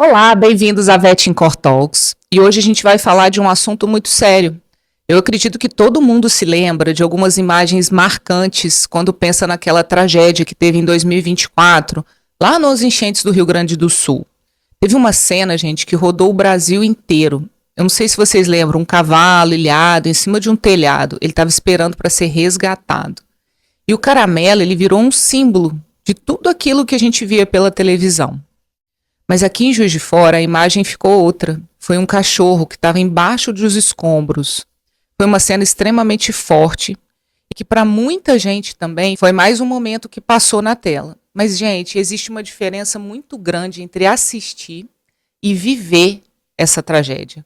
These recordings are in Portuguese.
Olá, bem-vindos à Vet Cor Talks. E hoje a gente vai falar de um assunto muito sério. Eu acredito que todo mundo se lembra de algumas imagens marcantes quando pensa naquela tragédia que teve em 2024, lá nos enchentes do Rio Grande do Sul. Teve uma cena, gente, que rodou o Brasil inteiro. Eu não sei se vocês lembram, um cavalo ilhado em cima de um telhado. Ele estava esperando para ser resgatado. E o caramelo, ele virou um símbolo de tudo aquilo que a gente via pela televisão. Mas aqui em Juiz de Fora a imagem ficou outra. Foi um cachorro que estava embaixo dos escombros. Foi uma cena extremamente forte e que para muita gente também foi mais um momento que passou na tela. Mas, gente, existe uma diferença muito grande entre assistir e viver essa tragédia.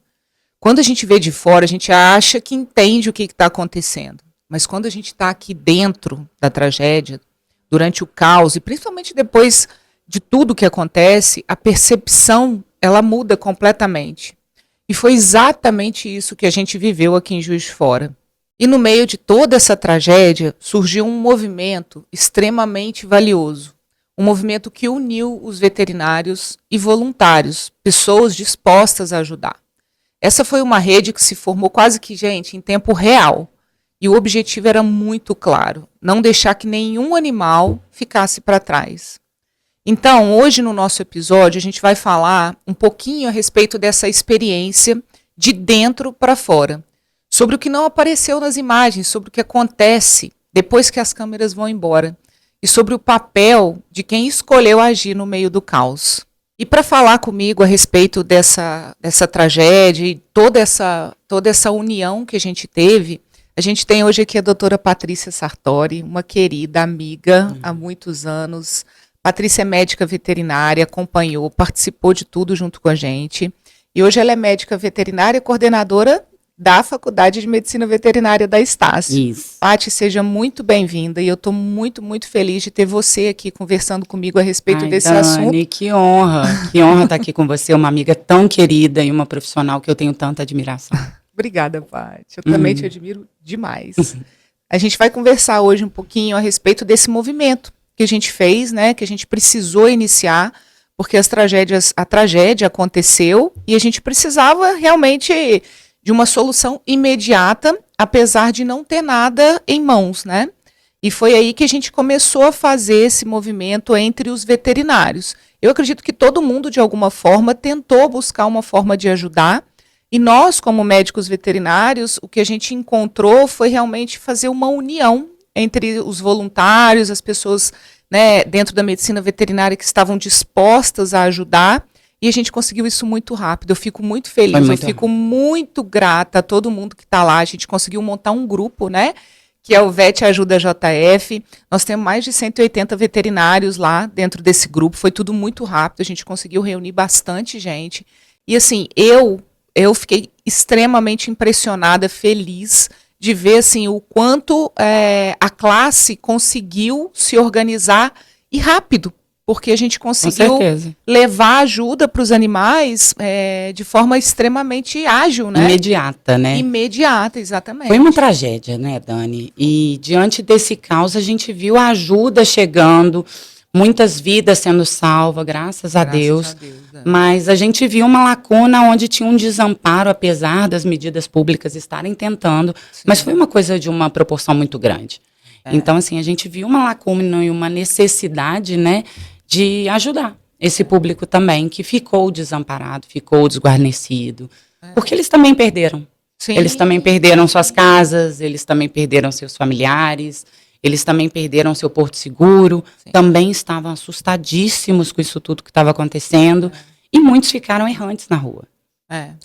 Quando a gente vê de fora, a gente acha que entende o que está acontecendo. Mas quando a gente está aqui dentro da tragédia, durante o caos, e principalmente depois de tudo que acontece, a percepção ela muda completamente. E foi exatamente isso que a gente viveu aqui em Juiz de Fora. E no meio de toda essa tragédia, surgiu um movimento extremamente valioso. Um movimento que uniu os veterinários e voluntários, pessoas dispostas a ajudar. Essa foi uma rede que se formou quase que, gente, em tempo real. E o objetivo era muito claro, não deixar que nenhum animal ficasse para trás. Então, hoje no nosso episódio, a gente vai falar um pouquinho a respeito dessa experiência de dentro para fora, sobre o que não apareceu nas imagens, sobre o que acontece depois que as câmeras vão embora e sobre o papel de quem escolheu agir no meio do caos. E para falar comigo a respeito dessa tragédia e toda essa união que a gente teve, a gente tem hoje aqui a doutora Patrícia Sartori, uma querida amiga há muitos anos. Patrícia é médica veterinária, acompanhou, participou de tudo junto com a gente. E hoje ela é médica veterinária e coordenadora da Faculdade de Medicina Veterinária da Estácio. Isso. Paty, seja muito bem-vinda e eu estou muito, muito feliz de ter você aqui conversando comigo a respeito desse Dani, assunto. que honra estar aqui com você, uma amiga tão querida e uma profissional que eu tenho tanta admiração. Obrigada, Paty. Eu também te admiro demais. A gente vai conversar hoje um pouquinho a respeito desse movimento que a gente fez, né, que a gente precisou iniciar, porque a tragédia aconteceu e a gente precisava realmente de uma solução imediata, apesar de não ter nada em mãos, né? E foi aí que a gente começou a fazer esse movimento entre os veterinários. Eu acredito que todo mundo, de alguma forma, tentou buscar uma forma de ajudar, e nós, como médicos veterinários, o que a gente encontrou foi realmente fazer uma união entre os voluntários, as pessoas, né, dentro da medicina veterinária que estavam dispostas a ajudar, e a gente conseguiu isso muito rápido. Eu fico muito feliz, eu fico muito grata a todo mundo que está lá. A gente conseguiu montar um grupo, né, que é o Vet Ajuda JF. Nós temos mais de 180 veterinários lá dentro desse grupo. Foi tudo muito rápido, a gente conseguiu reunir bastante gente. E assim, eu fiquei extremamente impressionada, feliz, de ver assim, o quanto a classe conseguiu se organizar e rápido, porque a gente conseguiu levar ajuda para os animais de forma extremamente ágil, né? Imediata, né? Imediata, exatamente. Foi uma tragédia, né, Dani? E diante desse caos a gente viu a ajuda chegando, muitas vidas sendo salvas, graças a Deus. Mas a gente viu uma lacuna onde tinha um desamparo, apesar das medidas públicas estarem tentando. Sim. Mas foi uma coisa de uma proporção muito grande. Então, assim, a gente viu uma lacuna e uma necessidade, né, de ajudar esse público também, que ficou desamparado, ficou desguarnecido. Porque eles também perderam. Sim. Eles também perderam suas casas, eles também perderam seus familiares. Eles também perderam seu porto seguro, sim, também estavam assustadíssimos com isso tudo que estava acontecendo, e muitos ficaram errantes na rua.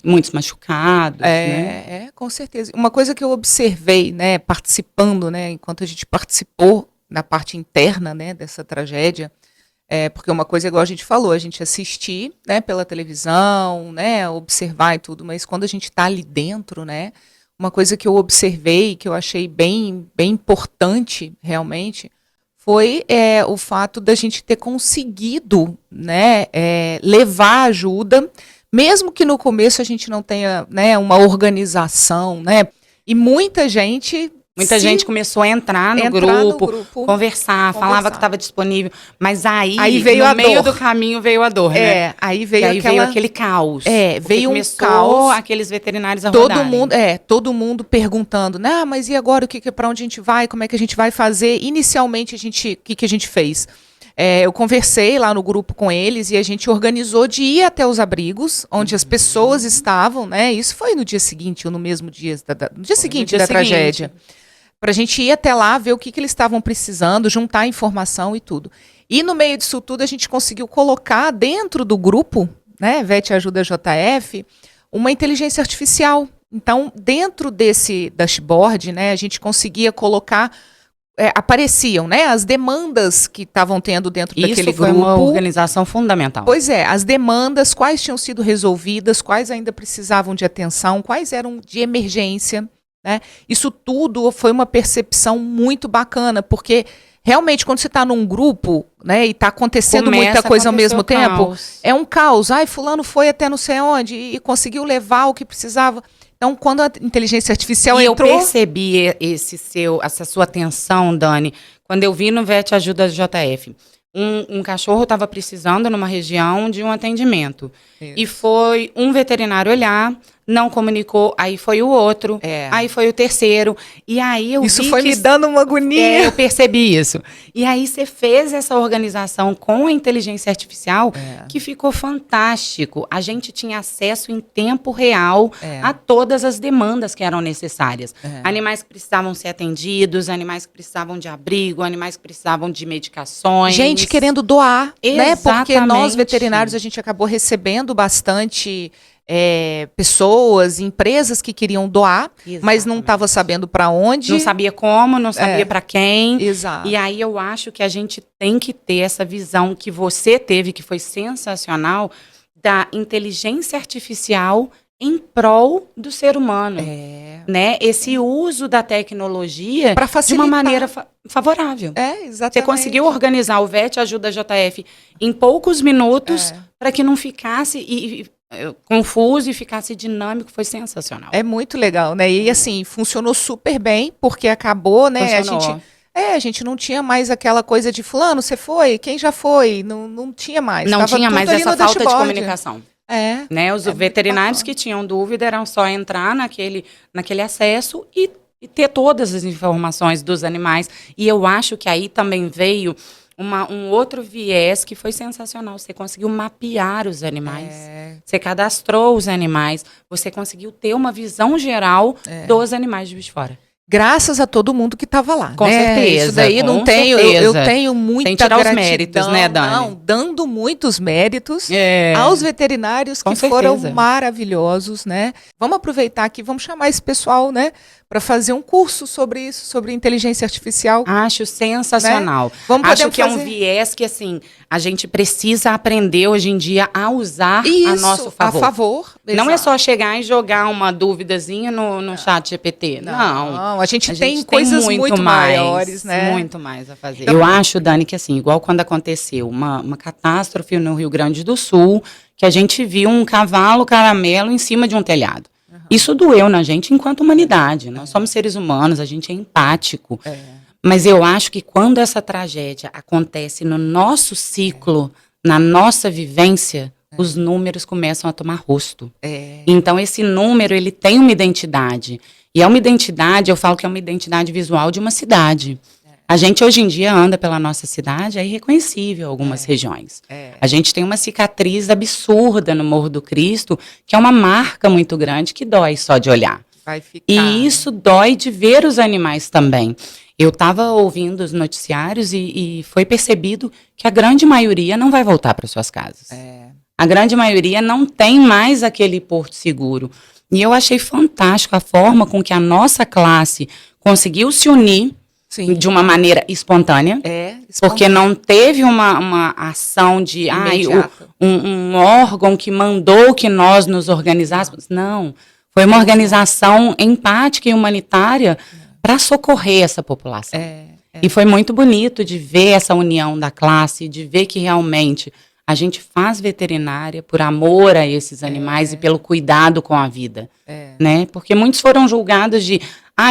Muitos machucados, né? Com certeza. Uma coisa que eu observei, né, participando, né, enquanto a gente participou na parte interna, né, dessa tragédia, porque uma coisa, igual a gente falou, a gente assistir, né, pela televisão, né, observar e tudo, mas quando a gente está ali dentro, né, uma coisa que eu observei, que eu achei bem importante, realmente, foi o fato da gente ter conseguido, né, levar ajuda, mesmo que no começo a gente não tenha, né, uma organização, né, e muita gente Muita gente começou a entrar no grupo, conversar, falava que estava disponível. Mas aí veio no meio do caminho veio a dor, né? Aí veio aquele caos. Veio um caos. Aqueles veterinários a rodarem. Todo mundo perguntando, né? Mas e agora, para onde a gente vai? Como é que a gente vai fazer? Inicialmente, o que a gente fez? Eu conversei lá no grupo com eles e a gente organizou de ir até os abrigos, onde as pessoas estavam, né? Isso foi no dia seguinte ou no mesmo dia, no dia seguinte da tragédia. Para a gente ir até lá, ver o que eles estavam precisando, juntar informação e tudo. E no meio disso tudo, a gente conseguiu colocar dentro do grupo, né? VET Ajuda JF, uma inteligência artificial. Então, dentro desse dashboard, né, a gente conseguia colocar... apareciam, né, as demandas que estavam tendo dentro daquele grupo. Isso foi uma organização fundamental. Pois é, as demandas, quais tinham sido resolvidas, quais ainda precisavam de atenção, quais eram de emergência, né? Isso tudo foi uma percepção muito bacana, porque realmente quando você está num grupo, né, e está acontecendo muita coisa ao mesmo tempo, é um caos. Ai, fulano foi até não sei onde e conseguiu levar o que precisava. Então, quando a inteligência artificial entrou... eu percebi essa sua atenção, Dani, quando eu vi no VET Ajuda JF. Um cachorro estava precisando numa região de um atendimento. Isso. E foi um veterinário olhar, não comunicou, aí foi o outro, aí foi o terceiro. E aí eu Isso foi me dando uma agonia. Eu percebi isso. E aí você fez essa organização com a inteligência artificial, que ficou fantástico. A gente tinha acesso em tempo real a todas as demandas que eram necessárias. Animais que precisavam ser atendidos, animais que precisavam de abrigo, animais que precisavam de medicações. Gente querendo doar, né? Porque nós, veterinários, a gente acabou recebendo bastante... pessoas, empresas que queriam doar, mas não estava sabendo para onde. Não sabia como, não sabia para quem. Exato. E aí eu acho que a gente tem que ter essa visão que você teve, que foi sensacional, da inteligência artificial em prol do ser humano. Né? Esse uso da tecnologia para facilitar. De uma maneira favorável. Exatamente. Você conseguiu organizar o VET Ajuda JF em poucos minutos para que não ficasse... confuso e ficasse dinâmico, foi sensacional. É muito legal, né? E assim, funcionou super bem, porque acabou, né? A gente não tinha mais aquela coisa de fulano, você foi? Quem já foi? Não tinha mais. Não tinha mais essa falta de comunicação. Né? Os veterinários bacana. Que tinham dúvida eram só entrar naquele acesso e ter todas as informações dos animais. E eu acho que aí também veio um outro viés que foi sensacional. Você conseguiu mapear os animais. Você cadastrou os animais. Você conseguiu ter uma visão geral dos animais de Juiz de Fora. Graças a todo mundo que estava lá. Com certeza. Isso daí não tenho. Eu tenho muita gratidão. Os méritos, né, Dani? Não, dando muitos méritos aos veterinários que foram maravilhosos, né? Vamos aproveitar aqui, vamos chamar esse pessoal, né? Para fazer um curso sobre isso, sobre inteligência artificial. Acho sensacional. Né? Acho que é um viés que, assim, a gente precisa aprender hoje em dia a usar a nosso favor. A favor. Não é só chegar e jogar uma duvidazinha no chat GPT. Não. A gente tem coisas muito maiores, né? Muito mais a fazer. Eu acho, Dani, que assim, igual quando aconteceu uma catástrofe no Rio Grande do Sul, que a gente viu um cavalo caramelo em cima de um telhado. Isso doeu na gente enquanto humanidade. Nós somos seres humanos, a gente é empático. Mas eu acho que quando essa tragédia acontece no nosso ciclo, na nossa vivência, os números começam a tomar rosto. Então, esse número, ele tem uma identidade. E é uma identidade, eu falo que é uma identidade visual de uma cidade. A gente, hoje em dia, anda pela nossa cidade, é irreconhecível em algumas regiões. A gente tem uma cicatriz absurda no Morro do Cristo, que é uma marca muito grande, que dói só de olhar. Vai ficar. E isso dói de ver os animais também. Eu estava ouvindo os noticiários e foi percebido que a grande maioria não vai voltar para suas casas. A grande maioria não tem mais aquele porto seguro. E eu achei fantástico a forma com que a nossa classe conseguiu se unir de uma maneira espontânea, porque não teve uma ação de um órgão que mandou que nós nos organizássemos. Não, foi uma organização empática e humanitária para socorrer essa população. E foi muito bonito de ver essa união da classe, de ver que realmente A gente faz veterinária por amor a esses animais e pelo cuidado com a vida, né? Porque muitos foram julgados de,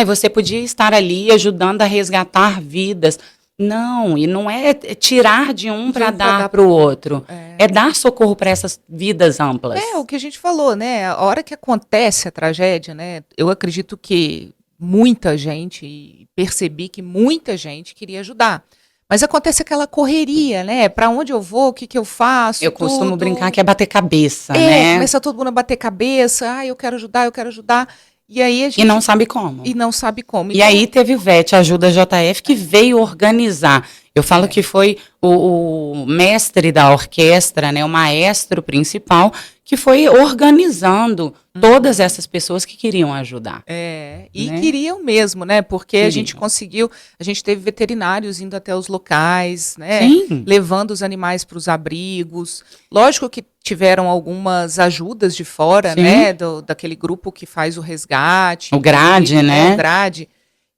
você podia estar ali ajudando a resgatar vidas. Não, e não é tirar de um para dar para o outro. É dar socorro para essas vidas amplas. É o que a gente falou, né? A hora que acontece a tragédia, né? Eu acredito que muita gente, e percebi que muita gente queria ajudar. Mas acontece aquela correria, né? Para onde eu vou, o que eu faço? Eu costumo brincar que é bater cabeça, né? Começa todo mundo a bater cabeça. Eu quero ajudar, eu quero ajudar. E aí a gente... E não sabe como. E não sabe como. E aí teve o VET, Ajuda JF, que veio organizar. Eu falo que foi o mestre da orquestra, né, o maestro principal, que foi organizando todas essas pessoas que queriam ajudar. E queriam mesmo, né? Porque a gente conseguiu, a gente teve veterinários indo até os locais, né? Sim. Levando os animais para os abrigos. Lógico que tiveram algumas ajudas de fora, né? Daquele grupo que faz o resgate. O GRADE, né? O GRADE.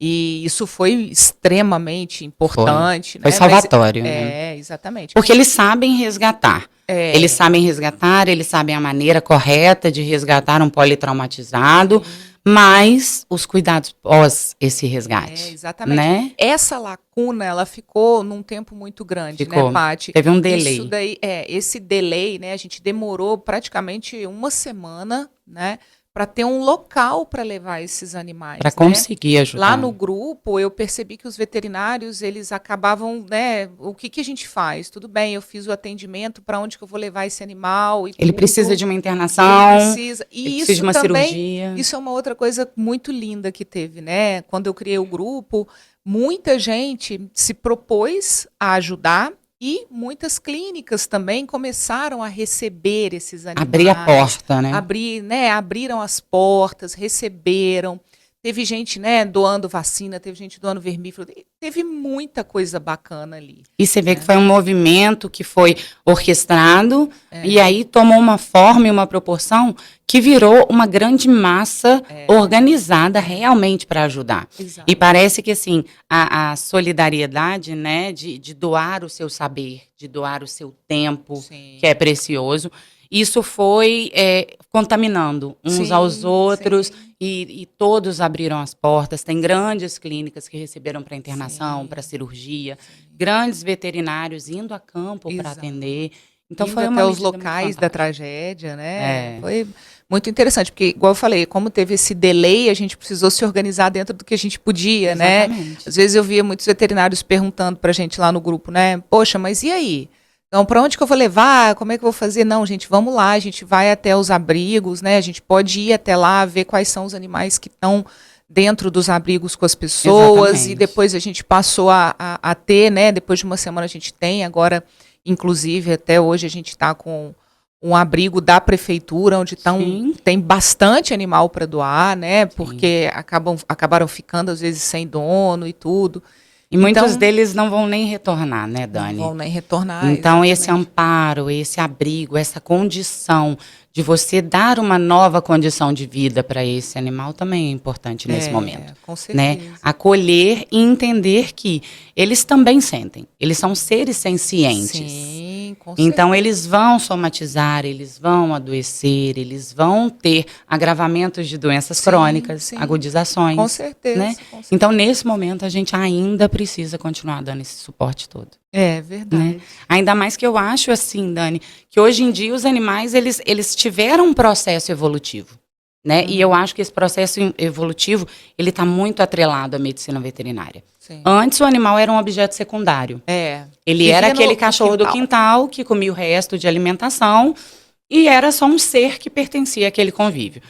E isso foi extremamente importante. Foi salvatório. Né? Exatamente. Porque eles sabem resgatar. Eles sabem resgatar, eles sabem a maneira correta de resgatar um politraumatizado, mas os cuidados pós esse resgate. Exatamente. Né? Essa lacuna, ela ficou num tempo muito grande, né, Paty? Teve um delay. Isso daí, esse delay, né, a gente demorou praticamente uma semana, né, para ter um local para levar esses animais. Para conseguir ajudar. Lá no grupo, eu percebi que os veterinários, eles acabavam, né, o que a gente faz? Tudo bem, eu fiz o atendimento, para onde que eu vou levar esse animal? Ele precisa de uma internação, ele precisa de uma cirurgia. Isso é uma outra coisa muito linda que teve, né? Quando eu criei o grupo, muita gente se propôs a ajudar, e muitas clínicas também começaram a receber esses animais. Abrir a porta, né? Abriram as portas, receberam. Teve gente, né, doando vacina, teve gente doando vermífugo. Teve muita coisa bacana ali. E você vê que foi um movimento que foi orquestrado e aí tomou uma forma e uma proporção que virou uma grande massa organizada realmente para ajudar. Exato. E parece que assim, a solidariedade, né, de doar o seu saber, de doar o seu tempo, sim, que é precioso, isso foi contaminando uns aos outros e todos abriram as portas. Tem grandes clínicas que receberam para internação, para cirurgia, grandes veterinários indo a campo para atender. Então indo foi até os locais da tragédia, né? Foi muito interessante, porque, igual eu falei, como teve esse delay, a gente precisou se organizar dentro do que a gente podia, exatamente, né? Às vezes eu via muitos veterinários perguntando para a gente lá no grupo, né? Poxa, mas e aí? Então, para onde que eu vou levar? Como é que eu vou fazer? Não, gente, vamos lá, a gente vai até os abrigos, né? A gente pode ir até lá, ver quais são os animais que estão dentro dos abrigos com as pessoas. Exatamente. E depois a gente passou a ter, né? Depois de uma semana a gente tem, agora, inclusive, até hoje a gente está com um abrigo da prefeitura, onde tem bastante animal para doar, né? Porque acabaram ficando, às vezes, sem dono e tudo. E muitos deles não vão nem retornar, né, Dani? Não vão nem retornar. Então, exatamente, esse amparo, esse abrigo, essa condição de você dar uma nova condição de vida para esse animal também é importante nesse momento. Com certeza. Né? Acolher e entender que eles também sentem. Eles são seres sencientes. Sim, com certeza. Então, eles vão somatizar, eles vão adoecer, eles vão ter agravamentos de doenças crônicas, agudizações. Com certeza, né? Com certeza. Então, nesse momento, a gente ainda precisa continuar dando esse suporte todo. É verdade. Né? Ainda mais que eu acho assim, Dani, que hoje em dia os animais, eles tiveram um processo evolutivo. Né? E eu acho que esse processo evolutivo, ele está muito atrelado à medicina veterinária. Sim. Antes o animal era um objeto secundário. Ele era aquele cachorro do quintal que comia o resto de alimentação e era só um ser que pertencia àquele convívio.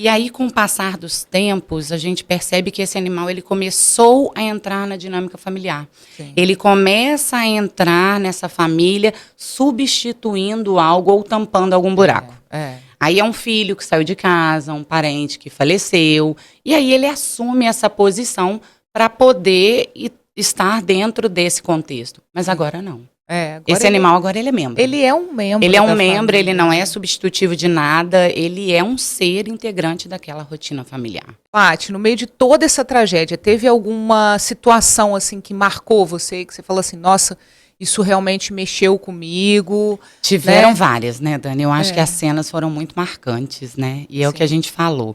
E aí, com o passar dos tempos, a gente percebe que esse animal ele começou a entrar na dinâmica familiar. Sim. Ele começa a entrar nessa família substituindo algo ou tampando algum buraco. Aí é um filho que saiu de casa, um parente que faleceu, e aí ele assume essa posição para poder estar dentro desse contexto. Mas agora não. Esse animal agora ele é membro. Ele é um membro. Ele é um membro, ele não é substitutivo de nada, ele é um ser integrante daquela rotina familiar. Paty, no meio de toda essa tragédia, teve alguma situação assim que marcou você, que você falou assim, nossa, isso realmente mexeu comigo. Tiveram várias, né, Dani? Eu acho que as cenas foram muito marcantes, né? E é o que a gente falou.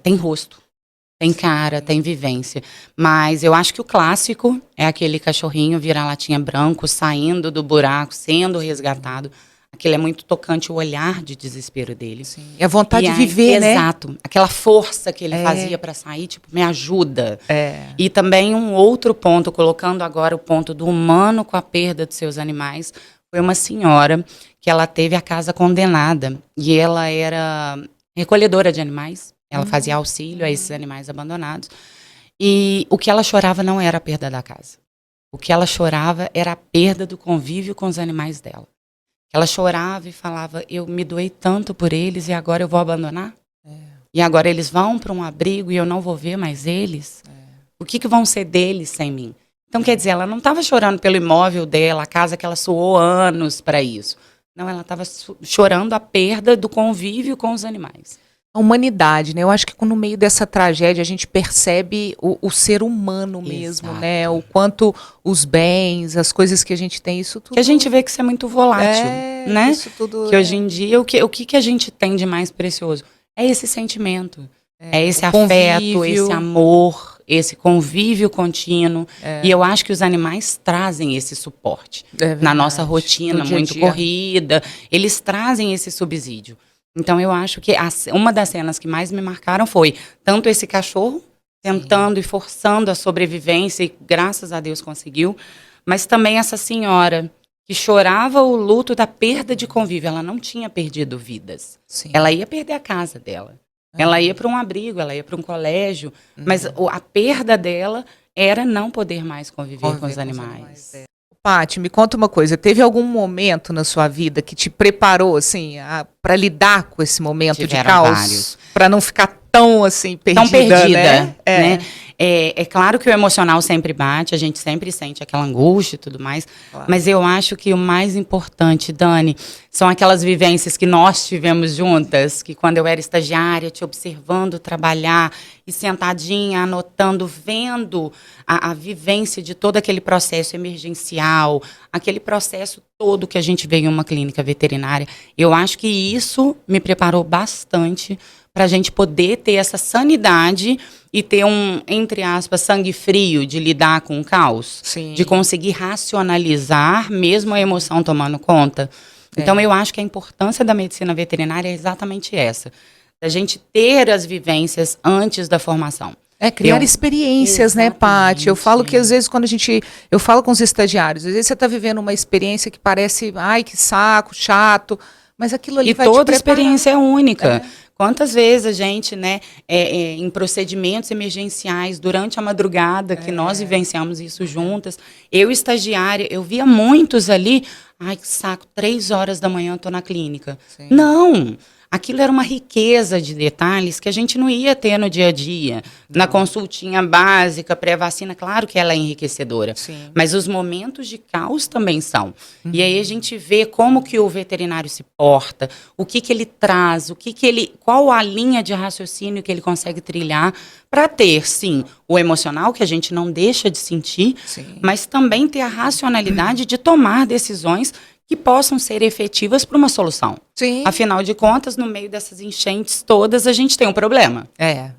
Tem rosto, tem cara, tem vivência. Mas eu acho que o clássico é aquele cachorrinho vira-latinha branco saindo do buraco, sendo resgatado. Aquilo é muito tocante, o olhar de desespero dele. Sim. E a vontade de viver, né? Exato. Aquela força que ele fazia para sair, tipo, me ajuda. E também um outro ponto, colocando agora o ponto do humano com a perda dos seus animais, foi uma senhora que ela teve a casa condenada. E ela era recolhedora de animais. Ela fazia auxílio a esses animais abandonados. E o que ela chorava não era a perda da casa. O que ela chorava era a perda do convívio com os animais dela. Ela chorava e falava, eu me doei tanto por eles e agora eu vou abandonar? E agora eles vão para um abrigo e eu não vou ver mais eles? O que vão ser deles sem mim? Então, quer dizer, ela não estava chorando pelo imóvel dela, a casa que ela suou anos para isso. Não, ela estava chorando a perda do convívio com os animais. A humanidade, né? Eu acho que no meio dessa tragédia a gente percebe o ser humano mesmo, né? O quanto os bens, as coisas que a gente tem, isso tudo... Que a gente vê que isso é muito volátil, né? Isso tudo que hoje em dia, o que a gente tem de mais precioso? É esse sentimento, é esse afeto, esse amor, esse convívio contínuo. E eu acho que os animais trazem esse suporte. Na nossa rotina muito corrida, eles trazem esse subsídio. Então, eu acho que uma das cenas que mais me marcaram foi tanto esse cachorro tentando e forçando a sobrevivência, e graças a Deus conseguiu, mas também essa senhora que chorava o luto da perda de convívio. Ela não tinha perdido vidas. Sim. Ela ia perder a casa dela. Ela ia para um abrigo, ela ia para um colégio, mas a perda dela era não poder mais conviver com os animais. Paty, me conta uma coisa, teve algum momento na sua vida que te preparou, assim, para lidar com esse momento de caos? Para não ficar tão, assim, perdida, tão perdida, né? É claro que o emocional sempre bate, a gente sempre sente aquela angústia e tudo mais, mas eu acho que o mais importante, Dani, são aquelas vivências que nós tivemos juntas, que quando eu era estagiária, te observando trabalhar e sentadinha, anotando, vendo a vivência de todo aquele processo emergencial, aquele processo todo que a gente vê em uma clínica veterinária. Eu acho que isso me preparou bastante para a gente poder ter essa sanidade e ter um, entre aspas, sangue frio de lidar com o caos. Sim. De conseguir racionalizar, mesmo a emoção tomando conta. Então, eu acho que a importância da medicina veterinária é exatamente essa. Da gente ter as vivências antes da formação. Criar experiências, né, Paty? Eu falo que às vezes eu falo com os estagiários, às vezes você está vivendo uma experiência que parece, ai, que saco, chato, mas aquilo ali vai te preparar. E toda experiência é única. Quantas vezes a gente, né, em procedimentos emergenciais, durante a madrugada, que nós vivenciamos isso juntas, eu estagiária, eu via muitos ali, ai, que saco, 3 horas da manhã eu tô na clínica. Sim. Não! Aquilo era uma riqueza de detalhes que a gente não ia ter no dia a dia. Na consultinha básica, pré-vacina, claro que ela é enriquecedora. Sim. Mas os momentos de caos também são. E aí a gente vê como que o veterinário se porta, o que ele traz, qual a linha de raciocínio que ele consegue trilhar para ter, sim, o emocional, que a gente não deixa de sentir, mas também ter a racionalidade de tomar decisões que possam ser efetivas para uma solução. Sim. Afinal de contas, no meio dessas enchentes todas, a gente tem um problema.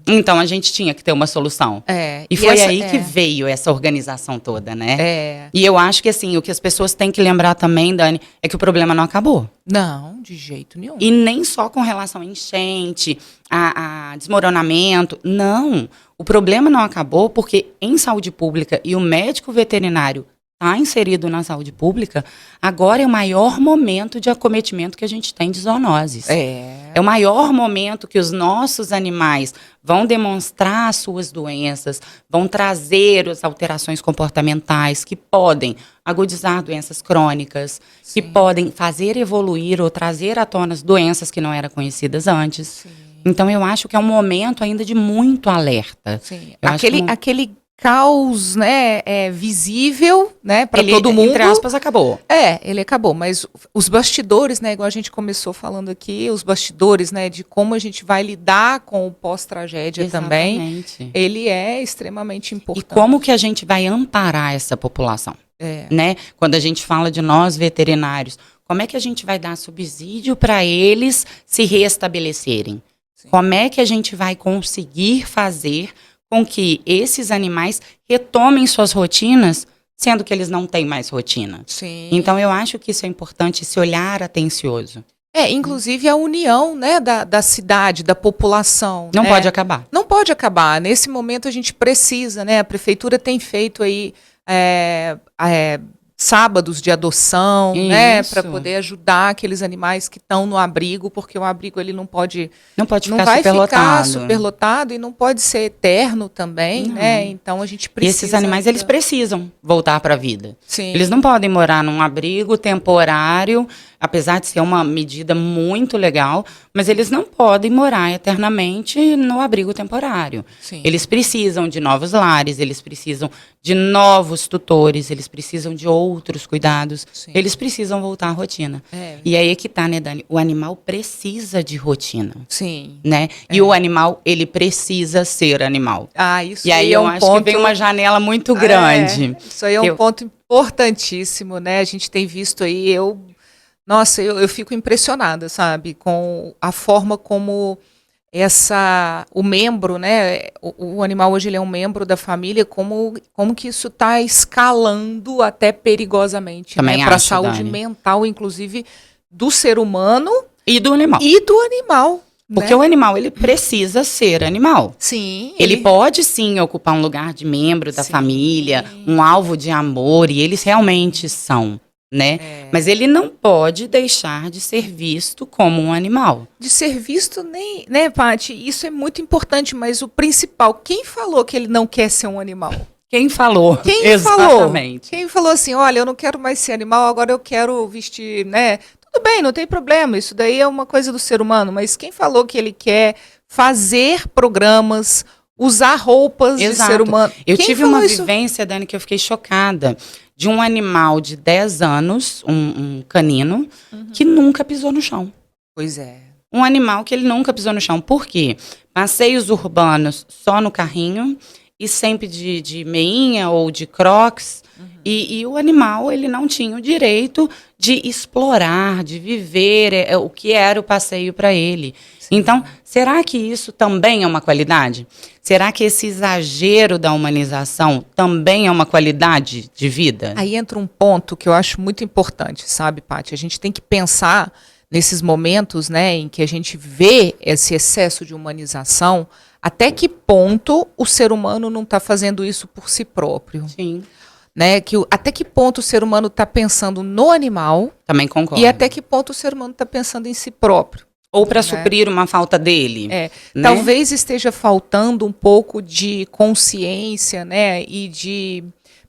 Então, a gente tinha que ter uma solução. E foi aí que veio essa organização toda, né? E eu acho que, assim, o que as pessoas têm que lembrar também, Dani, é que o problema não acabou. Não, de jeito nenhum. E nem só com relação a enchente, a desmoronamento. Não. O problema não acabou porque em saúde pública e o médico veterinário está inserido na saúde pública, agora é o maior momento de acometimento que a gente tem de zoonoses. É o maior momento que os nossos animais vão demonstrar as suas doenças, vão trazer as alterações comportamentais que podem agudizar doenças crônicas, que podem fazer evoluir ou trazer à tona as doenças que não eram conhecidas antes. Então, eu acho que é um momento ainda de muito alerta. Aquele caos, né, visível, né, para todo mundo. Entre aspas, acabou. Ele acabou, mas os bastidores, né, igual a gente começou falando aqui, os bastidores, né, de como a gente vai lidar com o pós-tragédia também, ele é extremamente importante. E como que a gente vai amparar essa população? né? Quando a gente fala de nós veterinários, como é que a gente vai dar subsídio para eles se reestabelecerem? Sim. Como é que a gente vai conseguir fazer com que esses animais retomem suas rotinas, sendo que eles não têm mais rotina? Sim. Então, eu acho que isso é importante, esse olhar atencioso. Inclusive a união, né, da cidade, da população. Não pode acabar. Não pode acabar. Nesse momento a gente precisa, né? A prefeitura tem feito aí sábados de adoção, né, para poder ajudar aqueles animais que estão no abrigo, porque o abrigo ele não vai ficar superlotado e não pode ser eterno também, né? Então a gente precisa. E esses animais eles precisam voltar para a vida. Sim. Eles não podem morar num abrigo temporário, apesar de ser uma medida muito legal, mas eles não podem morar eternamente no abrigo temporário. Sim. Eles precisam de novos lares, eles precisam de novos tutores, eles precisam de outros cuidados. Sim. Eles precisam voltar à rotina. E aí é que tá, né, Dani? O animal precisa de rotina. Sim. Né? E o animal, ele precisa ser animal. Isso e aí eu acho que vem uma janela muito grande. Isso aí é um ponto importantíssimo, né? A gente tem visto aí, eu fico impressionada, sabe? Com a forma como o membro, né? O animal hoje ele é um membro da família, como que isso está escalando até perigosamente, também, né? Para a saúde mental, inclusive, do ser humano e do animal. Porque o animal, ele precisa ser animal. Sim. Ele pode, sim, ocupar um lugar de membro da família, um alvo de amor, e eles realmente são, né? Mas ele não pode deixar de ser visto como um animal. De ser visto, nem, né, Paty? Isso é muito importante, mas o principal, quem falou que ele não quer ser um animal? Quem falou? Exatamente. Quem falou assim, olha, eu não quero mais ser animal, agora eu quero vestir, né? Tudo bem, não tem problema, isso daí é uma coisa do ser humano, mas quem falou que ele quer fazer programas, usar roupas de ser humano? Eu tive uma vivência, Dani, que eu fiquei chocada, de um animal de 10 anos, um canino, que nunca pisou no chão. Pois é. Um animal que ele nunca pisou no chão. Por quê? Passeios urbanos só no carrinho e sempre de meinha ou de crocs. E o animal, ele não tinha o direito de explorar, de viver o que era o passeio para ele. Sim. Então, será que isso também é uma qualidade? Será que esse exagero da humanização também é uma qualidade de vida? Aí entra um ponto que eu acho muito importante, sabe, Paty? A gente tem que pensar nesses momentos, né, em que a gente vê esse excesso de humanização, até que ponto o ser humano não está fazendo isso por si próprio. Sim. Né, até que ponto o ser humano está pensando no animal. Também concordo. E até que ponto o ser humano está pensando em si próprio. Ou para suprir uma falta dele. Né? Talvez esteja faltando um pouco de consciência, né, e de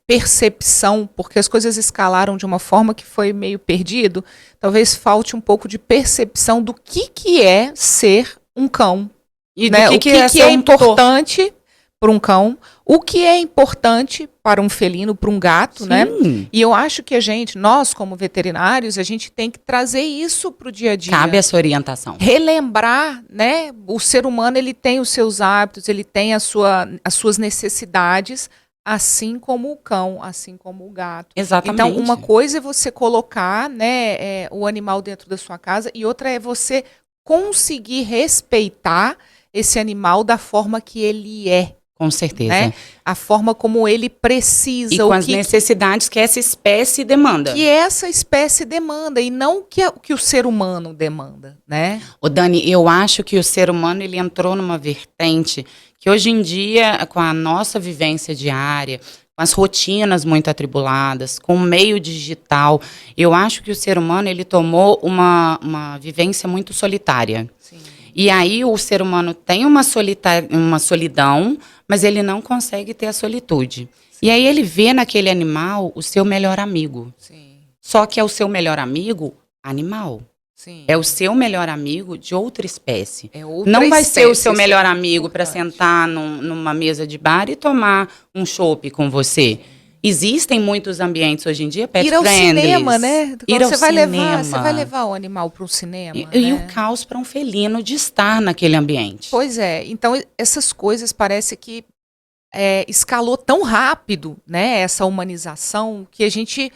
percepção, porque as coisas escalaram de uma forma que foi meio perdido. Talvez falte um pouco de percepção do que é ser um cão. E né? do que é importante para um cão, o que é importante para um felino, para um gato, né? E eu acho que nós como veterinários, a gente tem que trazer isso para o dia a dia. Cabe essa orientação. Relembrar, né? O ser humano, ele tem os seus hábitos, ele tem as suas necessidades, assim como o cão, assim como o gato. Exatamente. Então, uma coisa é você colocar, né, o animal dentro da sua casa, e outra é você conseguir respeitar esse animal da forma que ele é. Com certeza. Né? A forma como ele precisa. E com as necessidades que essa espécie demanda. Que essa espécie demanda, e não que o ser humano demanda, né? Ô Dani, eu acho que o ser humano ele entrou numa vertente que hoje em dia, com a nossa vivência diária, com as rotinas muito atribuladas, com o meio digital, eu acho que o ser humano ele tomou uma vivência muito solitária. Sim. E aí o ser humano tem uma solidão, mas ele não consegue ter a solitude. Sim. E aí ele vê naquele animal o seu melhor amigo. Sim. Só que é o seu melhor amigo animal. Sim. É o seu melhor amigo de outra espécie. Não vai ser o seu melhor amigo para sentar numa mesa de bar e tomar um chopp com você. Existem muitos ambientes hoje em dia pet friendly. Ir ao cinema, né? Você vai levar o animal para o cinema. E o caos para um felino de estar naquele ambiente. Pois é. Então, essas coisas parece que escalou tão rápido, né, essa humanização, que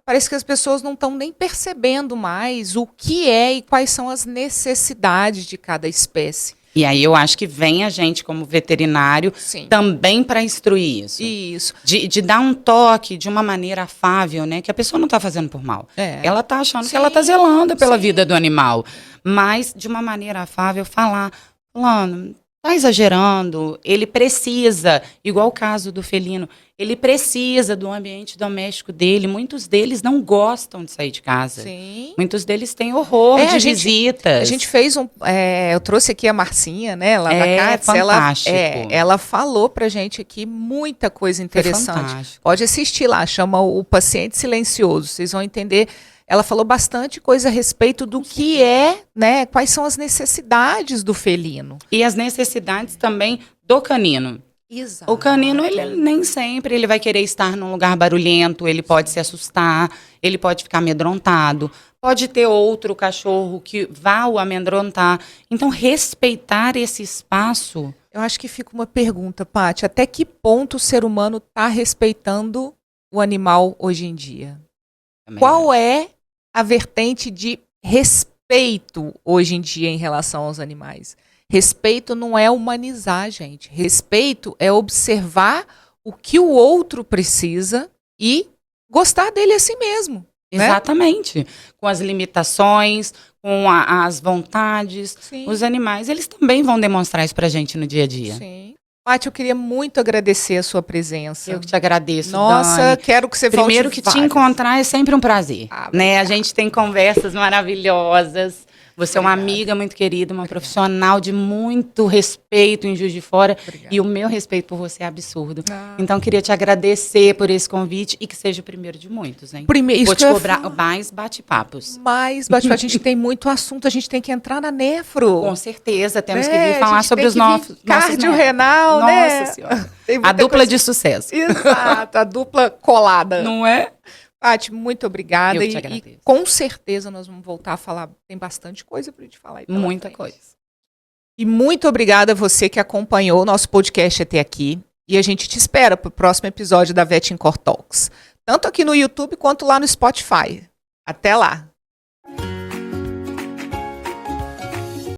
parece que as pessoas não estão nem percebendo mais o que é e quais são as necessidades de cada espécie. E aí eu acho que vem a gente, como veterinário, também para instruir isso. Isso. De dar um toque de uma maneira afável, né? Que a pessoa não está fazendo por mal. Ela está achando que ela está zelando pela vida do animal. Mas, de uma maneira afável, falar, fulano, está exagerando, ele precisa, igual o caso do felino, ele precisa do ambiente doméstico dele. Muitos deles não gostam de sair de casa. Sim. Muitos deles têm horror de visitas. A gente fez eu trouxe aqui a Marcinha, né, lá da Cats. Fantástico. Ela falou pra gente aqui muita coisa interessante. Pode assistir lá, chama O Paciente Silencioso. Vocês vão entender. Ela falou bastante coisa a respeito do que né, quais são as necessidades do felino. E as necessidades também do canino. Exato. O canino, ele nem sempre ele vai querer estar num lugar barulhento, ele pode se assustar, ele pode ficar amedrontado, pode ter outro cachorro que vá o amedrontar. Então, respeitar esse espaço... Eu acho que fica uma pergunta, Paty, até que ponto o ser humano está respeitando o animal hoje em dia? Qual é a vertente de respeito hoje em dia em relação aos animais? Respeito não é humanizar, gente. Respeito é observar o que o outro precisa e gostar dele assim mesmo. Exatamente. Né? Com as limitações, com as vontades. Sim. Os animais, eles também vão demonstrar isso pra gente no dia a dia. Sim. Paty, eu queria muito agradecer a sua presença. Eu que te agradeço, Nossa, Dani. Quero que você volte. Primeiro que te encontrar é sempre um prazer. Né? A gente tem conversas maravilhosas. Você é uma amiga muito querida, uma profissional de muito respeito em Juiz de Fora. Obrigada. E o meu respeito por você é absurdo. Então, queria te agradecer por esse convite e que seja o primeiro de muitos, hein? Vou te cobrar mais bate-papos. Mais bate-papos. A gente tem muito assunto, a gente tem que entrar na nefro. Com certeza, temos que vir falar sobre os nossos cardio-renal, né? Nossa Senhora. A dupla de sucesso. Exato, a dupla colada. Não é? Paty, muito obrigada. Eu te agradeço. E com certeza nós vamos voltar a falar. Tem bastante coisa para a gente falar. Muita coisa. E muito obrigada a você que acompanhou o nosso podcast até aqui. E a gente te espera para o próximo episódio da Vet Incor Talks. Tanto aqui no YouTube quanto lá no Spotify. Até lá!